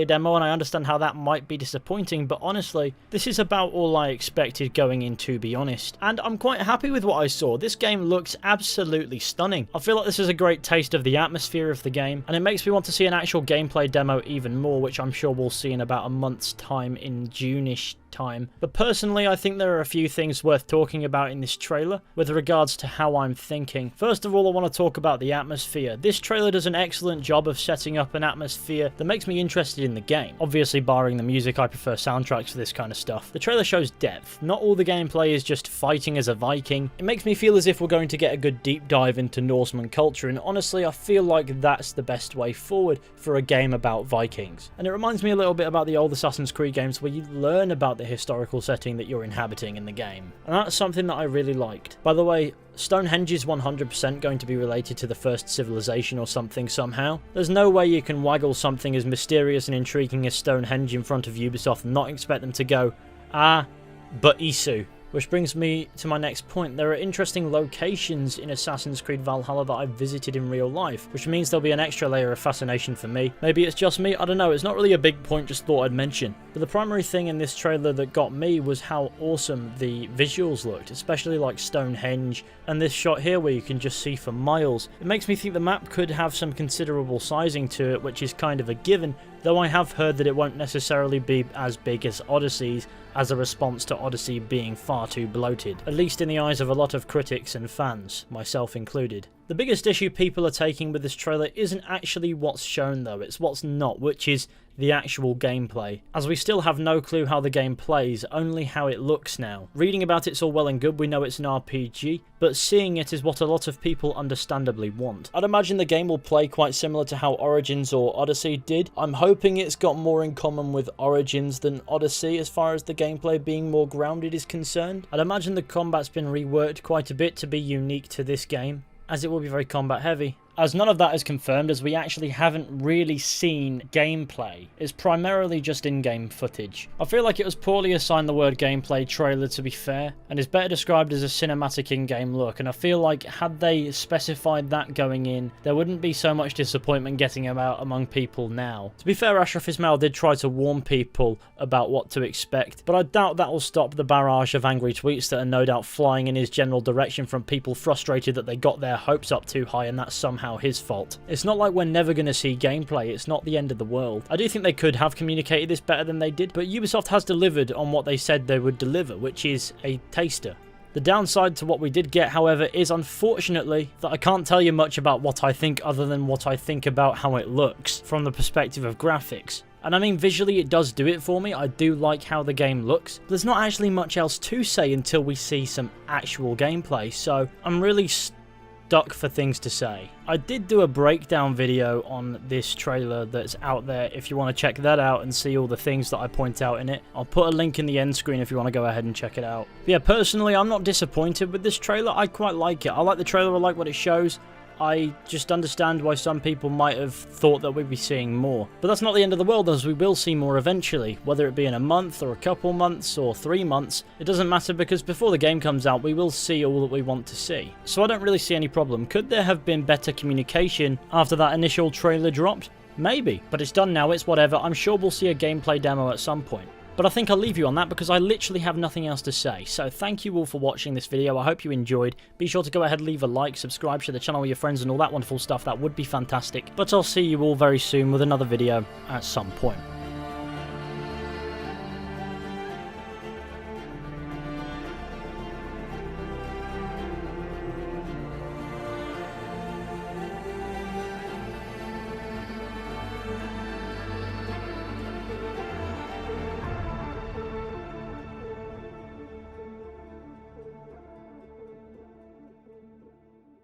demo, and I understand how that might be disappointing, but honestly, this is about all I expected going in, to be honest. And I'm quite happy with what I saw. This game looks absolutely stunning. I feel like this is a great taste of the atmosphere of the game, and it makes me want to see an actual gameplay demo even more, which I'm sure we'll see in about a month's time, in June-ish time. But personally, I think there are a few things worth talking about in this trailer with regards to how I'm thinking. First of all, I want to talk about the atmosphere. This trailer does an excellent job of setting up an atmosphere that makes me interested in the game. Obviously, barring the music, I prefer soundtracks for this kind of stuff. The trailer shows depth. Not all the gameplay is just fighting as a Viking. It makes me feel as if we're going to get a good deep dive into Norseman culture, and honestly, I feel like that's the best way forward for a game about Vikings. And it reminds me a little bit about the old Assassin's Creed games where you learn about the historical setting that you're inhabiting in the game. And that's something that I really liked. By the way, Stonehenge is 100% going to be related to the first civilization or something somehow. There's no way you can waggle something as mysterious and intriguing as Stonehenge in front of Ubisoft and not expect them to go, ah, but Isu. Which brings me to my next point. There are interesting locations in Assassin's Creed Valhalla that I've visited in real life, which means there'll be an extra layer of fascination for me. Maybe it's just me, I don't know, it's not really a big point, just thought I'd mention. But the primary thing in this trailer that got me was how awesome the visuals looked, especially like Stonehenge and this shot here where you can just see for miles. It makes me think the map could have some considerable sizing to it, which is kind of a given, though I have heard that it won't necessarily be as big as Odyssey's, as a response to Odyssey being far too bloated, at least in the eyes of a lot of critics and fans, myself included. The biggest issue people are taking with this trailer isn't actually what's shown though, it's what's not, which is the actual gameplay, as we still have no clue how the game plays, only how it looks now. Reading about it's all well and good, we know it's an RPG, but seeing it is what a lot of people understandably want. I'd imagine the game will play quite similar to how Origins or Odyssey did. I'm hoping it's got more in common with Origins than Odyssey as far as the gameplay being more grounded is concerned. I'd imagine the combat's been reworked quite a bit to be unique to this game, as it will be very combat heavy. As none of that is confirmed, as we actually haven't really seen gameplay. It's primarily just in-game footage. I feel like it was poorly assigned the word gameplay trailer, to be fair, and is better described as a cinematic in-game look, and I feel like had they specified that going in, there wouldn't be so much disappointment getting about among people now. To be fair, Ashraf Ismail did try to warn people about what to expect, but I doubt that will stop the barrage of angry tweets that are no doubt flying in his general direction from people frustrated that they got their hopes up too high and that's somehow his fault. It's not like we're never going to see gameplay, it's not the end of the world. I do think they could have communicated this better than they did, but Ubisoft has delivered on what they said they would deliver, which is a taster. The downside to what we did get, however, is unfortunately that I can't tell you much about what I think other than what I think about how it looks from the perspective of graphics. And I mean, visually it does do it for me. I do like how the game looks. There's not actually much else to say until we see some actual gameplay, so I'm really stuck for things to say. I did do a breakdown video on this trailer that's out there if you want to check that out and see all the things that I point out in it. I'll put a link in the end screen if you want to go ahead and check it out. But yeah, personally, I'm not disappointed with this trailer. I quite like it. I like the trailer, I like what it shows. I just understand why some people might have thought that we'd be seeing more. But that's not the end of the world, as we will see more eventually, whether it be in a month or a couple months or 3 months. It doesn't matter, because before the game comes out, we will see all that we want to see. So I don't really see any problem. Could there have been better communication after that initial trailer dropped? Maybe, but it's done now, it's whatever. I'm sure we'll see a gameplay demo at some point. But I think I'll leave you on that because I literally have nothing else to say. So thank you all for watching this video. I hope you enjoyed. Be sure to go ahead and leave a like, subscribe, share the channel with your friends and all that wonderful stuff. That would be fantastic. But I'll see you all very soon with another video at some point.